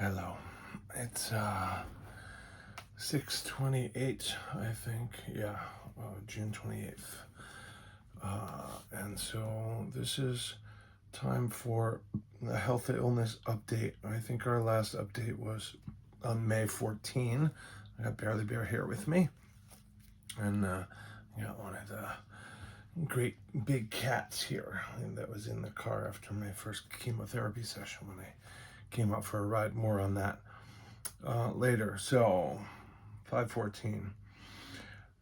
Hello. It's 6:28, I think. Yeah, June 28th. And so this is time for the health and illness update. I think our last update was on May 14. I got Barely Bear here with me. And got one of the great big cats here that was in the car after my first chemotherapy session when I came out for a ride. More on that later. So 5:14.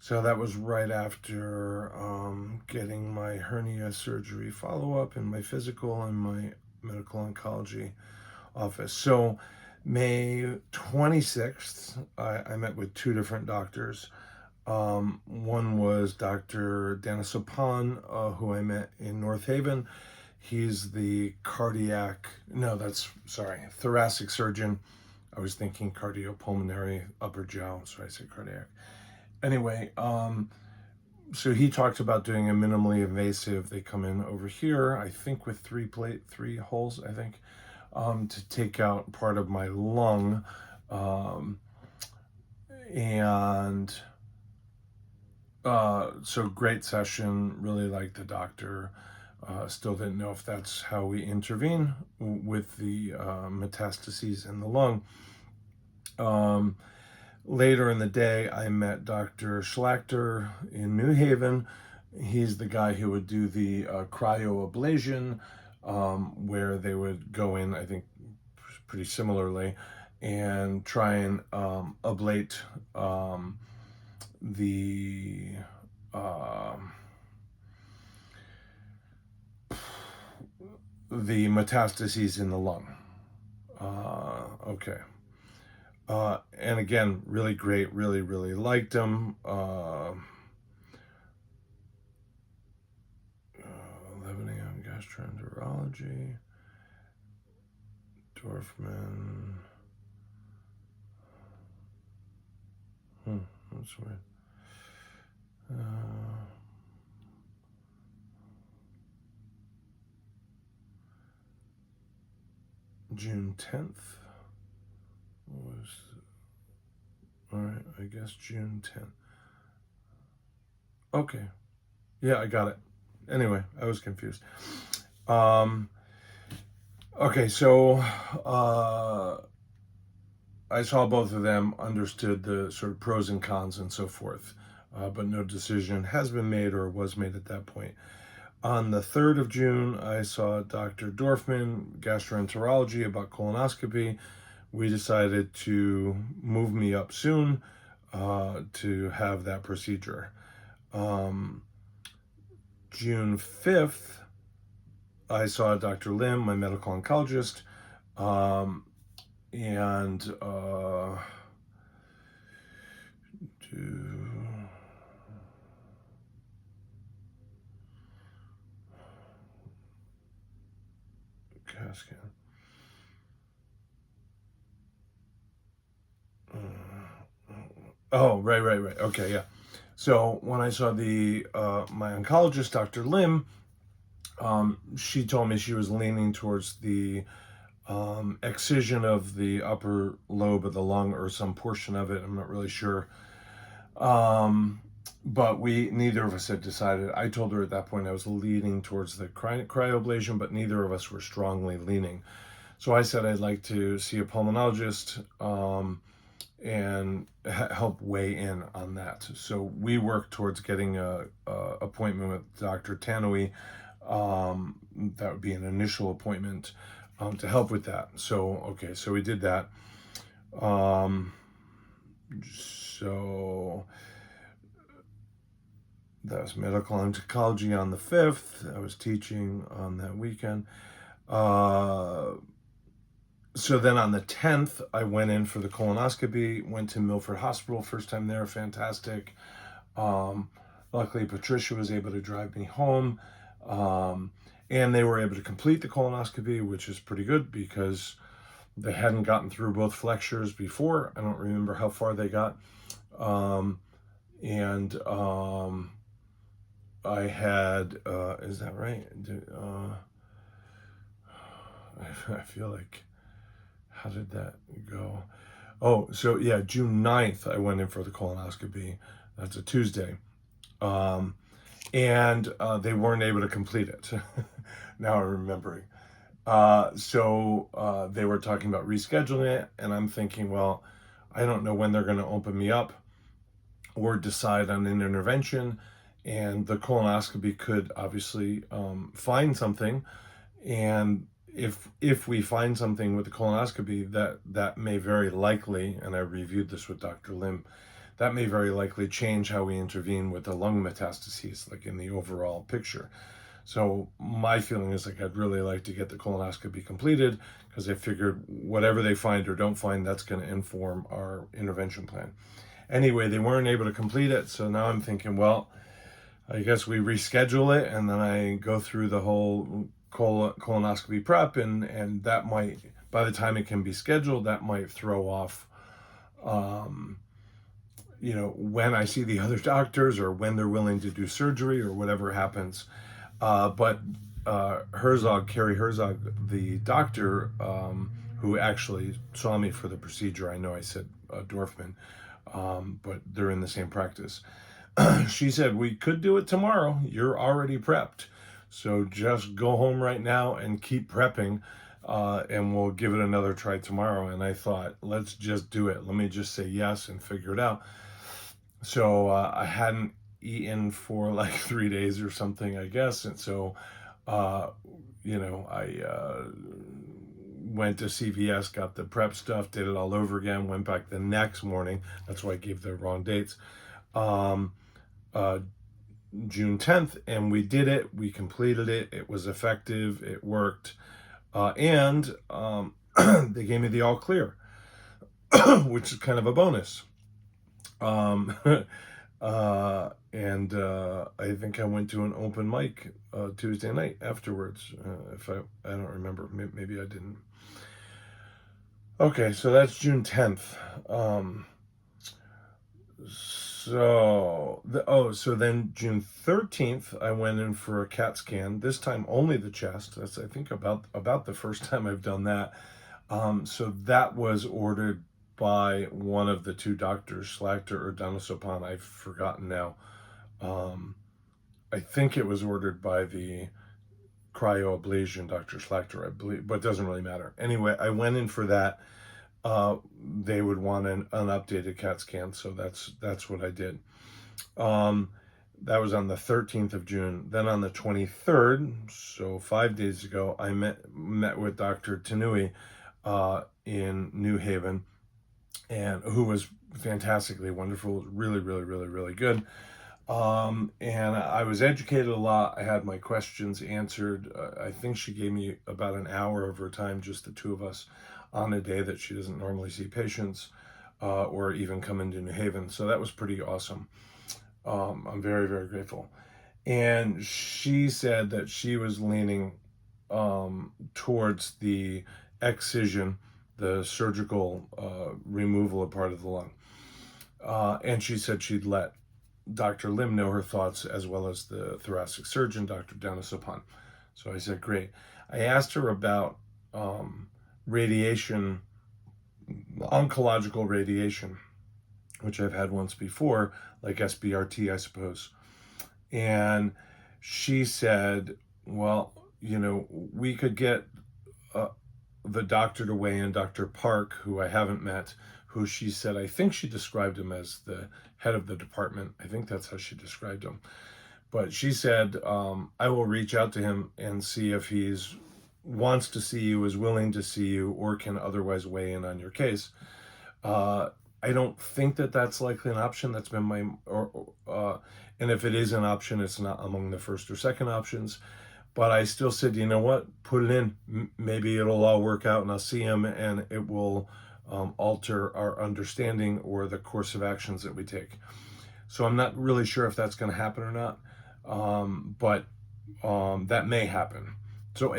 So that was right after getting my hernia surgery follow-up and my physical and my medical oncology office. So May 26th, I met with two different doctors. One was Dr. Danasopan, who I met in North Haven. He's the thoracic surgeon. I was thinking cardiopulmonary upper jaw, so I said cardiac. Anyway, so he talked about doing a minimally invasive. They come in over here, I think with three holes, I think, to take out part of my lung. So great session, really liked the doctor. Still didn't know if that's how we intervene with the metastases in the lung. Later in the day, I met Dr. Schlachter in New Haven. He's the guy who would do the cryoablation, where they would go in, I think, pretty similarly, and try and ablate the metastases in the lung. Okay. And again, really great, really, really liked him. 11 a.m. gastroenterology. Dorfman. That's weird. June 10th was, all right, I guess June 10th. Okay. Yeah, I got it. Anyway, I was confused. Okay, so I saw both of them, understood the sort of pros and cons and so forth, but no decision has been made or was made at that point. On the 3rd of June, I saw Dr. Dorfman, gastroenterology, about colonoscopy. We decided to move me up soon to have that procedure. June 5th, I saw Dr. Lim, my medical oncologist, and CAT scan. Oh, right. Okay, yeah. So when I saw my oncologist, Dr. Lim, she told me she was leaning towards the excision of the upper lobe of the lung or some portion of it. I'm not really sure. But neither of us had decided. I told her at that point I was leaning towards the cryoablation, but neither of us were strongly leaning. So I said I'd like to see a pulmonologist and help weigh in on that. So we worked towards getting a appointment with Dr. Tanui. That would be an initial appointment to help with that. So we did that. So that was medical oncology on the 5th. I was teaching on that weekend. So then on the 10th, I went in for the colonoscopy, went to Milford Hospital, first time there, fantastic. Luckily, Patricia was able to drive me home. And they were able to complete the colonoscopy, which is pretty good because they hadn't gotten through both flexures before. I don't remember how far they got. I had, is that right? I feel like how did that go? Oh, so yeah, June 9th, I went in for the colonoscopy. That's a Tuesday. Um, and they weren't able to complete it. Now I'm remembering. So they were talking about rescheduling it, and I'm thinking, well, I don't know when they're going to open me up or decide on an intervention. And the colonoscopy could obviously find something, and if we find something with the colonoscopy, that may very likely, and I reviewed this with Dr. Lim, that may very likely change how we intervene with the lung metastases, like in the overall picture. So my feeling is like I'd really like to get the colonoscopy completed, because I figured whatever they find or don't find, that's going to inform our intervention plan. Anyway, they weren't able to complete it, so now I'm thinking, well, I guess we reschedule it, and then I go through the whole colonoscopy prep, and that might, by the time it can be scheduled, that might throw off, when I see the other doctors or when they're willing to do surgery or whatever happens. But Carrie Herzog, the doctor who actually saw me for the procedure, I know I said Dorfman, but they're in the same practice. She said, we could do it tomorrow. You're already prepped. So just go home right now and keep prepping, and we'll give it another try tomorrow. And I thought, let's just do it. Let me just say yes and figure it out. So I hadn't eaten for like 3 days or something, I guess. And so, I went to CVS, got the prep stuff, did it all over again, went back the next morning. That's why I gave the wrong dates. June 10th, and we did it. We completed it. It was effective. It worked. And they gave me the all clear, which is kind of a bonus. And I think I went to an open mic Tuesday night afterwards. If I don't remember, maybe I didn't. Okay, so that's June 10th. So then June 13th, I went in for a CAT scan. This time only the chest. That's, I think, about the first time I've done that. So that was ordered by one of the two doctors, Schlachter or Danasopan. I've forgotten now. I think it was ordered by the cryoablation Dr. Schlachter, I believe, but it doesn't really matter. Anyway, I went in for that. They would want an updated CAT scan, so that's what I did. That was on the 13th of June. Then on the 23rd, so 5 days ago, I met with Dr. Tanui in New Haven, and who was fantastically wonderful, really, really, really, really good. And I was educated a lot. I had my questions answered. I think she gave me about an hour of her time, just the two of us, on a day that she doesn't normally see patients or even come into New Haven. So that was pretty awesome. I'm very, very grateful. And she said that she was leaning towards the excision, the surgical removal of part of the lung. And she said she'd let Dr. Lim know her thoughts, as well as the thoracic surgeon, Dr. Danasopan. So I said, great. I asked her about radiation, oncological radiation, which I've had once before, like SBRT, I suppose. And she said, well, we could get the doctor to weigh in, Dr. Park, who I haven't met, who she said, I think she described him as the head of the department. I think that's how she described him. But she said, I will reach out to him and see if he's wants to see you, is willing to see you, or can otherwise weigh in on your case. I don't think that that's likely an option. That's been my, and if it is an option, it's not among the first or second options. But I still said, you know what, put it in. Maybe it'll all work out and I'll see him and it will alter our understanding or the course of actions that we take. So I'm not really sure if that's going to happen or not, but that may happen. So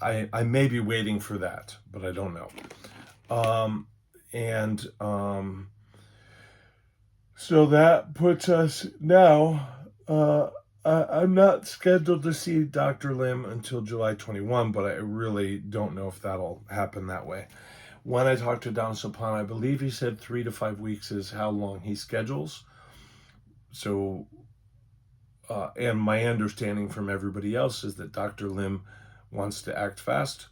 I may be waiting for that, but I don't know. So that puts us now, I'm not scheduled to see Dr. Lim until July 21, but I really don't know if that'll happen that way. When I talked to Don Sopan, I believe he said 3 to 5 weeks is how long he schedules. So, and my understanding from everybody else is that Dr. Lim wants to act fast.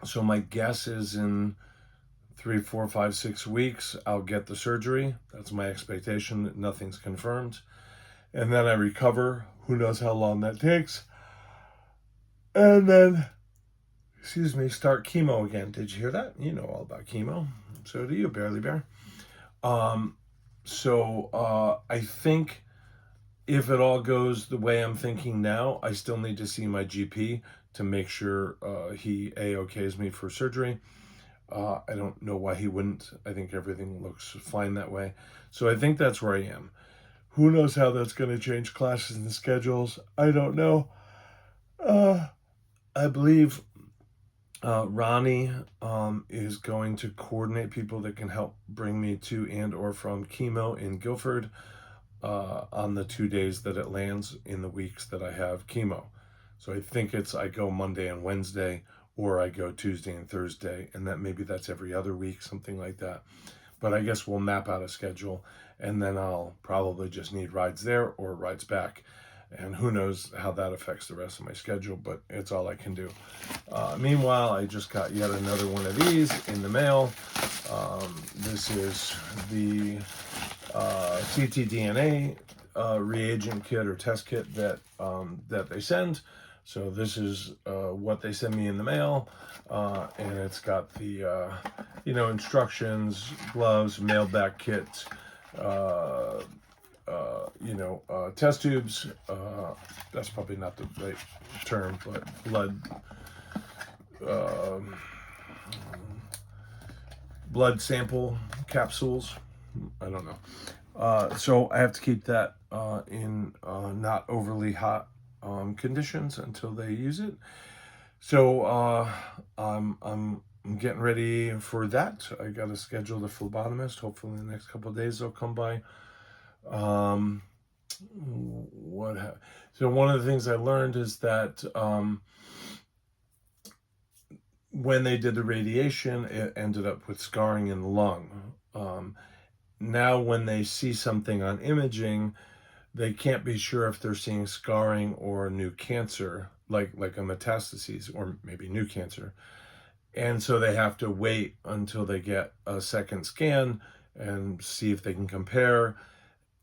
So my guess is in 3, 4, 5, 6 weeks, I'll get the surgery. That's my expectation. Nothing's confirmed. And then I recover. Who knows how long that takes. And then, start chemo again. Did you hear that? You know all about chemo. So do you, Barely Bear. I think if it all goes the way I'm thinking now, I still need to see my GP to make sure he A-OKs me for surgery. I don't know why he wouldn't. I think everything looks fine that way. So I think that's where I am. Who knows how that's going to change classes and schedules? I don't know. I believe Ronnie is going to coordinate people that can help bring me to and or from chemo in Guilford on the 2 days that it lands in the weeks that I have chemo. So I think I go Monday and Wednesday, or I go Tuesday and Thursday, and maybe that's every other week, something like that. But I guess we'll map out a schedule, and then I'll probably just need rides there or rides back. And who knows how that affects the rest of my schedule, but it's all I can do. Meanwhile, I just got yet another one of these in the mail. This is the ctDNA reagent kit or test kit that they send. So this is what they send me in the mail, and it's got the instructions, gloves, mailed back kits, test tubes. That's probably not the right term, but blood sample capsules. I don't know. So I have to keep that in not overly hot conditions until they use it. So I'm getting ready for that. I got to schedule the phlebotomist. Hopefully in the next couple of days they'll come by. So one of the things I learned is that when they did the radiation, it ended up with scarring in the lung. Now when they see something on imaging, they can't be sure if they're seeing scarring or new cancer, like a metastases or maybe new cancer. And so they have to wait until they get a second scan and see if they can compare.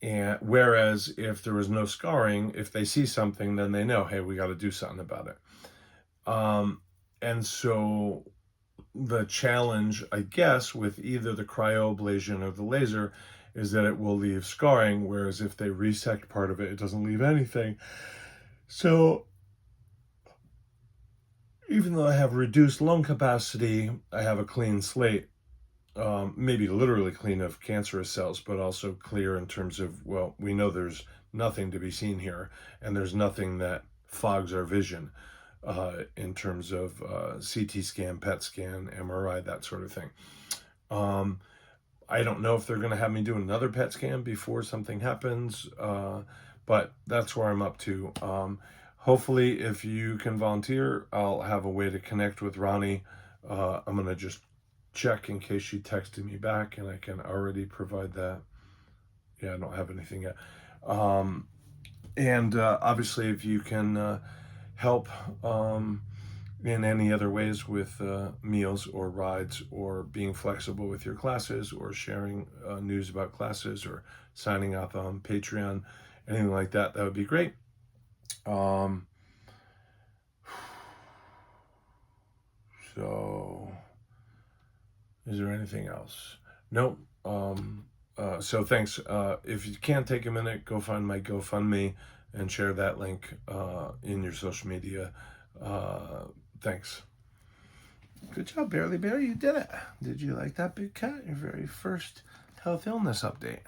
And whereas if there was no scarring, if they see something, then they know, hey, we got to do something about it. And so the challenge, I guess, with either the cryoablation or the laser is that it will leave scarring, whereas if they resect part of it, it doesn't leave anything. So even though I have reduced lung capacity, I have a clean slate. Maybe literally clean of cancerous cells, but also clear in terms of, well, we know there's nothing to be seen here, and there's nothing that fogs our vision in terms of CT scan, PET scan, MRI, that sort of thing. I don't know if they're going to have me do another PET scan before something happens, but that's where I'm up to. Hopefully, if you can volunteer, I'll have a way to connect with Ronnie. I'm going to just check in case she texted me back, and I can already provide that. Yeah, I don't have anything yet. And obviously, if you can help in any other ways with meals or rides or being flexible with your classes or sharing news about classes or signing up on Patreon, anything like that, that would be great. So is there anything else? Nope. So thanks. If you can't take a minute, go find my GoFundMe and share that link in your social media. Thanks. Good job, Barely Bear. You did it. Did you like that, big cat? Your very first health illness update.